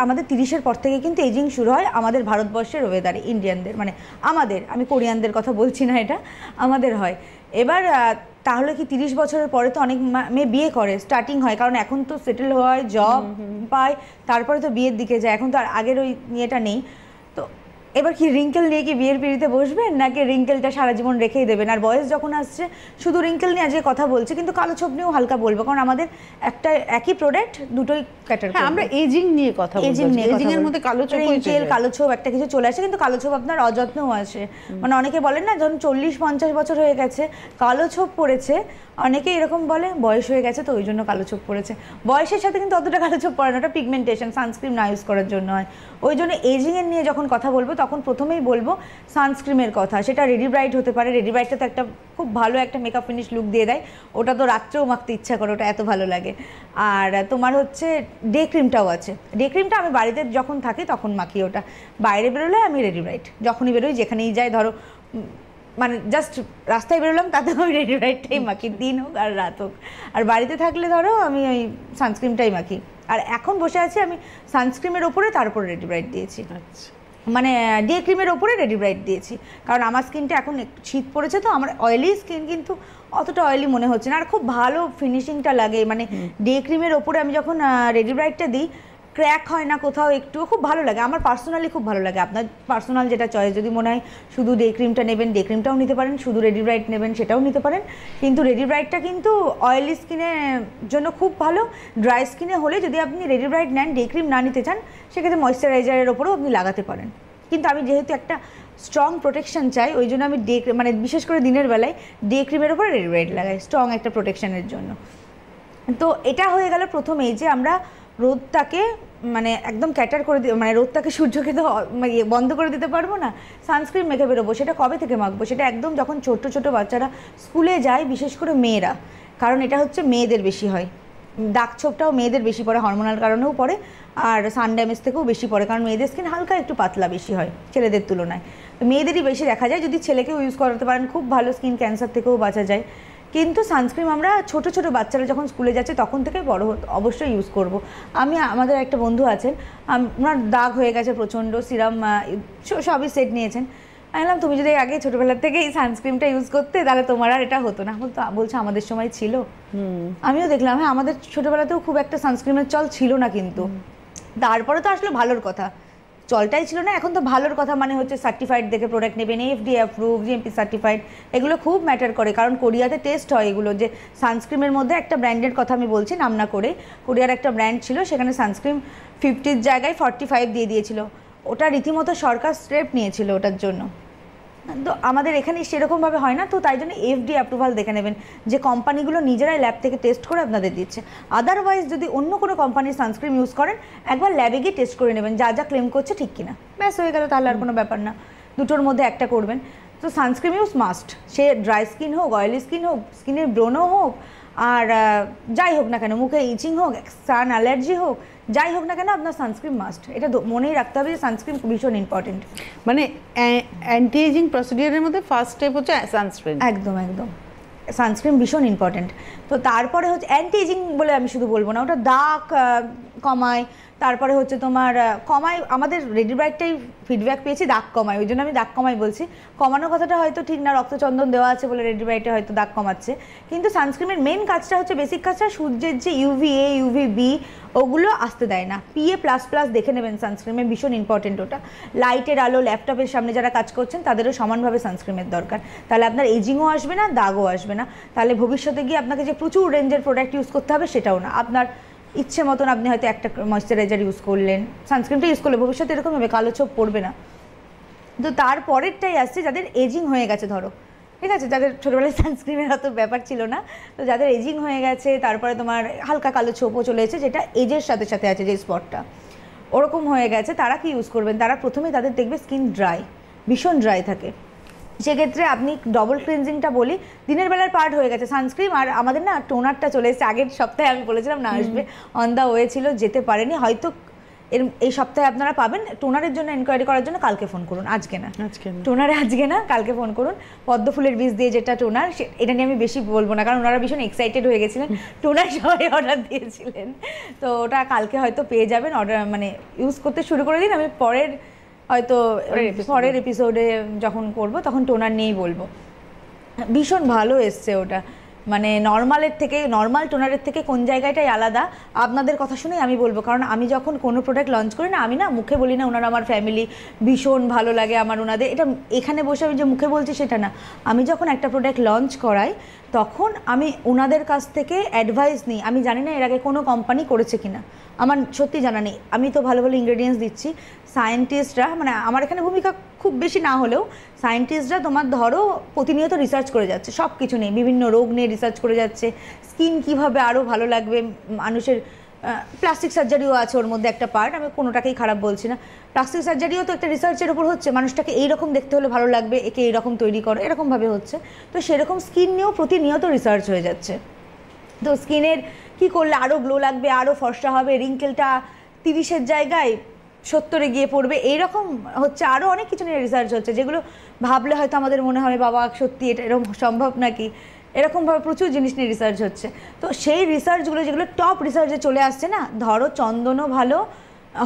আমাদের 30-এর পর থেকে কিন্তু এজিং শুরু হয় আমাদের ভারতবর্ষের ওয়েদারে, ইন্ডিয়ানদের, মানে আমাদের, আমি কোরিয়ানদের কথা বলছি না, এটা আমাদের হয়। এবার তাহলে কি 30 বছরের পরে তো অনেক মেয়ে বিয়ে করে, স্টার্টিং হয়, কারণ এখন তো সেটেল হয়, জব পায়, তারপরে তো বিয়ের দিকে যায়, এখন তো আর আগের ওই ইয়েটা নেই। তো এবার কি রিঙ্কেল নিয়ে কি বিয়ের পিড়িতে বসবেন, নাকি রিঙ্কেলটা সারা জীবন রেখেই দেবেন? আর বয়স যখন আসছে, শুধু রিঙ্কেল নিয়ে আজকে কথা বলছে, কিন্তু কালো ছোপ নিয়েও হালকা বলবো, কারণ আমাদের একটা একই প্রোডাক্ট দুটোই ক্যাটার করে। আমরা এজিং নিয়ে কথা বলছি, এজিং এর মধ্যে কালো ছোপ, রিঙ্কেল, কালো ছোপ একটা কিছু চলে আসে, কিন্তু কালো ছোপ আপনার অযত্নও আসে। মানে অনেকে বলেন না, যখন 40-50 বছর হয়ে গেছে কালো ছোপ পড়েছে, অনেকে এরকম বলে বয়স হয়ে গেছে তো ওই জন্য কালো ছোপ পড়েছে। বয়সের সাথে কিন্তু অতটা কালো ছোপ পড়ে না, ওটা পিগমেন্টেশন, সানস্ক্রিন না ইউজ করার জন্য হয়। ওই জন্য এজিংয়ের নিয়ে যখন কথা বলবো তখন প্রথমেই বলবো সানস্ক্রিনের কথা। সেটা রেডি ব্রাইট হতে পারে, রেডি ব্রাইটটা তো একটা খুব ভালো একটা মেকআপ ফিনিশ লুক দিয়ে দেয়, ওটা তো রাত্রেও মাখতে ইচ্ছা করে, ওটা এত ভালো লাগে। আর তোমার হচ্ছে ডে ক্রিমটাও আছে, ডে ক্রিমটা আমি বাড়িতে যখন থাকি তখন মাখি, ওটা বাইরে বেরোলে আমি রেডি ব্রাইট, যখনই বেরোই যেখানেই যাই, ধরো মানে জাস্ট রাস্তায় বেরোলাম তাতে আমি রেডি ব্রাইটটাই মাখি, দিন হোক আর রাত হোক। আর বাড়িতে থাকলে ধরো আমি ওই সানস্ক্রিনটাই মাখি। আর এখন বসে আছি আমি সানস্ক্রিমের ওপরে তারপরে রেডি ব্রাইট দিয়েছি, মানে ডে ক্রিমের ওপরে রেডি ব্রাইট দিয়েছি, কারণ আমার স্কিনটা এখন একটু শীত পড়েছে তো, আমার অয়েলি স্কিন, কিন্তু অতটা অয়েলি মনে হচ্ছে না, আর খুব ভালো ফিনিশিংটা লাগে। মানে ডে ক্রিমের ওপরে আমি যখন রেডি ব্রাইটটা দিই, ক্র্যাক হয় না কোথাও, একটু খুব ভালো লাগে আমার পার্সোনালি, খুব ভালো লাগে। আপনার পার্সোনাল যেটা চয়েস, যদি মনে হয় শুধু ডে ক্রিমটা নেবেন, ডে ক্রিমটাও নিতে পারেন, শুধু রেডি ব্রাইট নেবেন সেটাও নিতে পারেন। কিন্তু রেডি ব্রাইটটা কিন্তু অয়েলি স্কিনের জন্য খুব ভালো। ড্রাই স্কিনে হলে যদি আপনি রেডি ব্রাইট নেন, ডে ক্রিম না নিতে চান, সেক্ষেত্রে ময়েশ্চারাইজারের ওপরেও আপনি লাগাতে পারেন। কিন্তু আমি যেহেতু একটা স্ট্রং প্রোটেকশন চাই, ওই জন্য আমি মানে বিশেষ করে দিনের বেলায় ডে ক্রিমের ওপরে রেডি ব্রাইট লাগাই, স্ট্রং একটা প্রোটেকশনের জন্য। তো এটা হয়ে গেল প্রথমেই, যে আমরা রোদটাকে মানে একদম ক্যাটার করে মানে রোদটাকে, সূর্যকে তো বন্ধ করে দিতে পারবো না, সানস্ক্রিন মেখে বেরোবো। সেটা কবে থেকে মাখবো? সেটা একদম যখন ছোট ছোট বাচ্চারা স্কুলে যায়, বিশেষ করে মেয়েরা, কারণ এটা হচ্ছে মেয়েদের বেশি হয়, দাগ ছোপটাও মেয়েদের বেশি পড়ে, হরমোনাল কারণেও পড়ে, আর সান ড্যামেজ থেকেও বেশি পড়ে, কারণ মেয়েদের স্কিন হালকা একটু পাতলা বেশি হয় ছেলেদের তুলনায়। তো মেয়েদেরই বেশি দেখা যায়। যদি ছেলেকেও ইউজ করাতে পারেন খুব ভালো, স্কিন ক্যান্সার থেকেও বাঁচা যায়। কিন্তু সানস্ক্রিন আমরা ছোট ছোট বাচ্চারা যখন স্কুলে যাচ্ছে তখন থেকে বড় অবশ্যই ইউজ করব। আমাদের একটা বন্ধু আছেন, ওনার দাগ হয়ে গেছে প্রচণ্ড, সিরাম সবই সেট নিয়েছেন। আমি বললাম তুমি যদি আগে ছোটোবেলার থেকে এই সানস্ক্রিনটা ইউজ করতে, তাহলে তোমার আর এটা হতো না। বলছে আমাদের সময় ছিল। আমিও দেখলাম, হ্যাঁ আমাদের ছোটোবেলাতেও খুব একটা সানস্ক্রিনের চল ছিল না, কিন্তু তারপরে তো আসলে ভালোর কথা, চলটাই ছিল না। এখন তো ভালোর কথা মানে হচ্ছে সার্টিফাইড দেখে প্রোডাক্ট নেবেন, FDA অ্যাপ্রুভ, GMP সার্টিফাইড, এগুলো খুব ম্যাটার করে, কারণ কোরিয়াতে টেস্ট হয় এগুলো। যে সানস্ক্রিনের মধ্যে একটা ব্র্যান্ডের কথা আমি বলছি, নাম না করে, কোরিয়ার একটা ব্র্যান্ড ছিল, সেখানে সানস্ক্রিন 50-র জায়গায় 45 দিয়ে দিয়েছিল। ওটা রীতিমতো সরকার স্টেপ নিয়েছিল ওটার জন্য। তো আমাদের এখানে সেরকমভাবে হয় না, তো তাই জন্য FDA অ্যাপ্রুভাল দেখে নেবেন, যে কোম্পানিগুলো নিজেরাই ল্যাব থেকে টেস্ট করে আপনাদের দিচ্ছে। আদারওয়াইজ যদি অন্য কোনো কোম্পানির সানস্ক্রিন ইউজ করেন, একবার ল্যাবে গিয়ে টেস্ট করে নেবেন যা যা ক্লেম করছে ঠিক কিনা, ব্যাস হয়ে গেল, তাহলে আর কোনো ব্যাপার না। দুটোর মধ্যে একটা করবেন। তো সানস্ক্রিন ইউজ মাস্ট, সে ড্রাই স্কিন হোক, অয়েলি স্কিন হোক, স্কিনের ব্রণও হোক, আর যাই হোক না কেন, মুখে ইচিং হোক, সান অ্যালার্জি হোক, যাই হোক না কেন, আপনার সানস্ক্রিন মাস্ট। এটা মনেই রাখতে হবে যে সানস্ক্রিন ভীষণ ইম্পর্টেন্ট। মানে অ্যান্টি এজিং প্রসিডিওরের মধ্যে ফার্স্ট স্টেপ হচ্ছে সানস্ক্রিন। একদম একদম, সানস্ক্রিন ভীষণ ইম্পর্টেন্ট। তো তারপরে হচ্ছে অ্যান্টি এজিং বলে আমি শুধু বলবো না, ওটা দাগ কমায়, তারপরে হচ্ছে তোমার কমায়। আমাদের রেডি ব্রাইটটাই ফিডব্যাক পেয়েছি দাগ কমায়, ওই জন্য আমি দাগ কমাই বলছি। কমানোর কথাটা হয়তো ঠিক না, রক্তচন্দন দেওয়া আছে বলে রেডি ব্রাইটে হয়তো দাগ কমাচ্ছে, কিন্তু সানস্ক্রিনের মেন কাজটা হচ্ছে, বেসিক কাজটা সূর্যের যে UVA UVB ওগুলো আসতে দেয় না। PA++ দেখে নেবেন সানস্ক্রিনে, ভীষণ ইম্পর্টেন্ট ওটা। লাইটের আলো, ল্যাপটপের সামনে যারা কাজ করছেন তাদেরও সমানভাবে সানস্ক্রিনের দরকার, তাহলে আপনার এজিংও আসবে না, দাগও আসবে না। তাহলে ভবিষ্যতে গিয়ে আপনাকে যে প্রচুর রেঞ্জের প্রোডাক্ট ইউজ করতে হবে সেটাও না, আপনার ইচ্ছে মতন আপনি হয়তো একটা ময়েশ্চারাইজার ইউজ করলেন, সানস্ক্রিনটা ইউজ করলে ভবিষ্যতে এরকম হবে, কালো ছোপ পড়বে না। তো তারপরেরটাই আসছে যাদের এজিং হয়ে গেছে, ধরো ঠিক আছে, যাদের ছোটোবেলায় সানস্ক্রিনের অত ব্যাপার ছিল না, তো যাদের এজিং হয়ে গেছে, তারপরে তোমার হালকা কালো ছোপও চলে এসেছে, যেটা এজের সাথে সাথে আছে যে স্পটটা ওরকম হয়ে গেছে, তারা কি ইউজ করবেন? তারা প্রথমেই তাদের দেখবে স্কিন ড্রাই, ভীষণ ড্রাই থাকে। সেক্ষেত্রে আপনি ডবল ক্লিনজিংটা বলি, দিনের বেলার পার্ট হয়ে গেছে সানস্ক্রিন, আর আমাদের না টোনারটা চলে এসেছে। আগের সপ্তাহে আমি বলেছিলাম না আসবে, অন দ্য ওয়ে ছিল, যেতে পারেনি, হয়তো এই সপ্তাহে আপনারা পাবেন। টোনারের জন্য এনকোয়ারি করার জন্য কালকে ফোন করুন, আজকে না। টোনারে আজকে না, কালকে ফোন করুন। পদ্ম ফুলের বীজ দিয়ে যেটা টোনার, এটা নিয়ে আমি বেশি বলবো না, কারণ ওনারা ভীষণ এক্সাইটেড হয়ে গেছিলেন, টোনার সবাই অর্ডার দিয়েছিলেন। তো ওটা কালকে হয়তো পেয়ে যাবেন, অর্ডার মানে ইউজ করতে শুরু করে দিন। আমি পরের এপিসোডে যখন করব তখন টোনার নিয়েই বলবো। ভীষণ ভালো এসছে ওটা, মানে নর্মাল টোনারের থেকে কোন জায়গাটাই আলাদা আপনাদের কথা শুনেই আমি বলবো। কারণ আমি যখন কোনো প্রোডাক্ট লঞ্চ করি না, আমি না মুখে বলি না ওনারা আমার ফ্যামিলি, ভীষণ ভালো লাগে আমার ওনাদের, এটা এখানে বসে আমি যে মুখে বলছি সেটা না। আমি যখন একটা প্রোডাক্ট লঞ্চ করাই তখন আমি ওনাদের কাছ থেকে অ্যাডভাইস নিই। আমি জানি না এর আগে কোনো কোম্পানি করেছে কিনা, আমার সত্যি জানা নেই। আমি তো ভালো ভালো ইনগ্রেডিয়েন্টস দিচ্ছি, সায়েন্টিস্টরা, মানে আমার এখানে ভূমিকা খুব বেশি না হলেও সায়েন্টিস্টরা তোমার ধরো প্রতিনিয়ত রিসার্চ করে যাচ্ছে, সব কিছু নিয়ে, বিভিন্ন রোগ নিয়ে রিসার্চ করে যাচ্ছে, স্কিন কীভাবে আরও ভালো লাগবে মানুষের। প্লাস্টিক সার্জারিও আছে ওর মধ্যে একটা পার্ট, আমি কোনোটাকেই খারাপ বলছি না। প্লাস্টিক সার্জারিও তো একটা রিসার্চের উপর হচ্ছে, মানুষটাকে এইরকম দেখতে হলে ভালো লাগবে, একে এইরকম তৈরি করো, এরকমভাবে হচ্ছে। তো সেরকম স্কিন নিয়েও প্রতিনিয়ত রিসার্চ হয়ে যাচ্ছে। তো স্কিনের কী করলে আরও গ্লো লাগবে, আরও ফর্সা হবে, রিঙ্কেলটা 30-এর জায়গায় 70-এ গিয়ে পড়বে, এইরকম হচ্ছে। আরও অনেক কিছু নিয়ে রিসার্চ হচ্ছে, যেগুলো ভাবলে হয়তো আমাদের মনে হয় বাবা সত্যি এটা এরকম সম্ভব নাকি, এরকমভাবে প্রচুর জিনিস নিয়ে রিসার্চ হচ্ছে। তো সেই রিসার্চগুলো যেগুলো টপ রিসার্চে চলে আসছে না, ধরো চন্দনও ভালো,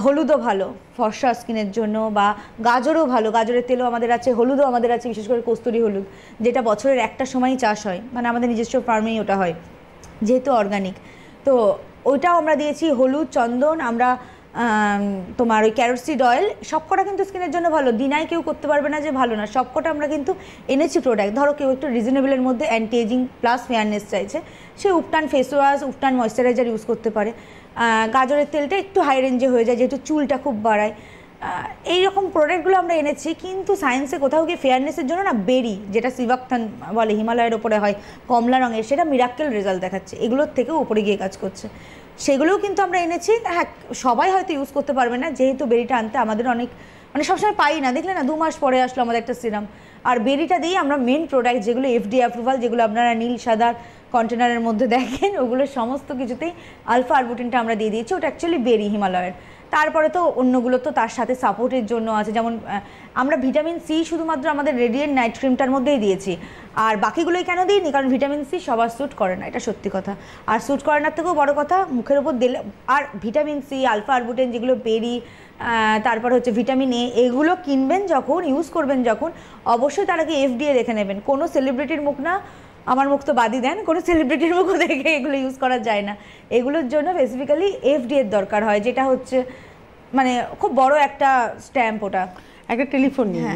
হলুদও ভালো ফর্সা স্কিনের জন্য, বা গাজরও ভালো, গাজরের তেলও আমাদের আছে, হলুদও আমাদের আছে, বিশেষ করে কস্তুরি হলুদ, যেটা বছরের একটা সময়ই চাষ হয়, মানে আমাদের নিজস্ব ফার্মেই ওটা হয় যেহেতু অর্গানিক। তো ওইটাও আমরা দিয়েছি, হলুদ, চন্দন, আমরা তোমার ওই ক্যারোট সিড অয়েল, সবকটা কিন্তু স্কিনের জন্য ভালো। দিনাই কেউ করতে পারবে না যে ভালো না, সবকটা আমরা কিন্তু এনেছি প্রোডাক্ট। ধরো কেউ একটু রিজনেবলের মধ্যে অ্যান্টি এজিং প্লাস ফেয়ারনেস চাইছে, সে উপটান ফেস ওয়াশ, উপটান ময়েশ্চারাইজার ইউজ করতে পারে। গাজরের তেলটা একটু হাই রেঞ্জে হয়ে যায়, যেহেতু চুলটা খুব বাড়ায়। এইরকম প্রোডাক্টগুলো আমরা এনেছি। কিন্তু সায়েন্সে কোথাও গিয়ে ফেয়ারনেসের জন্য না বেরি, যেটা সিভাকথান বলে, হিমালয়ের ওপরে হয় কমলা রঙের, সেটা মিরাক্কেল রেজাল্ট দেখাচ্ছে, এগুলোর থেকেও উপরে গিয়ে কাজ করছে। সেগুলোও কিন্তু আমরা এনেছি। হ্যাঁ, সবাই হয়তো ইউজ করতে পারবে না, যেহেতু বেরিটা আনতে আমাদের অনেক, মানে সবসময় পাই না, দেখলে না 2 মাস পরে আসলো আমাদের একটা সিরাম। আর বেরিটা দিয়েই আমরা মেন প্রোডাক্ট যেগুলো FDA অ্যাপ্রুভাল, যেগুলো আপনারা নীল সাদার কন্টেনারের মধ্যে দেখেন, ওগুলো সমস্ত কিছুতেই আলফা আরবুটিনটা আমরা দিয়ে দিয়েছি। ওটা অ্যাকচুয়ালি বেরি হিমালয়ের। তারপরে তো অন্যগুলো তো তার সাথে সাপোর্টের জন্য আছে, যেমন আমরা ভিটামিন সি শুধুমাত্র আমাদের রেডিয়েন্ট নাইট ক্রিমটার মধ্যেই দিয়েছি, আর বাকিগুলোই কেন দিইনি, কারণ ভিটামিন সি সবার স্যুট করে না, এটা সত্যি কথা। আর স্যুট করে না থেকেও বড় কথা, মুখের ওপর দিলে, আর ভিটামিন সি, আলফা আরবুটেন, যেগুলো বেরি, তারপর হচ্ছে ভিটামিন এ, এগুলো কিনবেন যখন, ইউজ করবেন যখন, অবশ্যই তার আগে FDA দেখে নেবেন। কোনো সেলিব্রিটির মুখ না, আমার মুখ তো বাদই দেন, কোনো সেলিব্রিটির মুখও দেখে এগুলো ইউজ করা যায় না। এগুলোর জন্য বেসিক্যালি FDA এর দরকার হয়, যেটা হচ্ছে মানে খুব বড় একটা স্ট্যাম্প, ওটা একটা টেলিফোন নিয়ে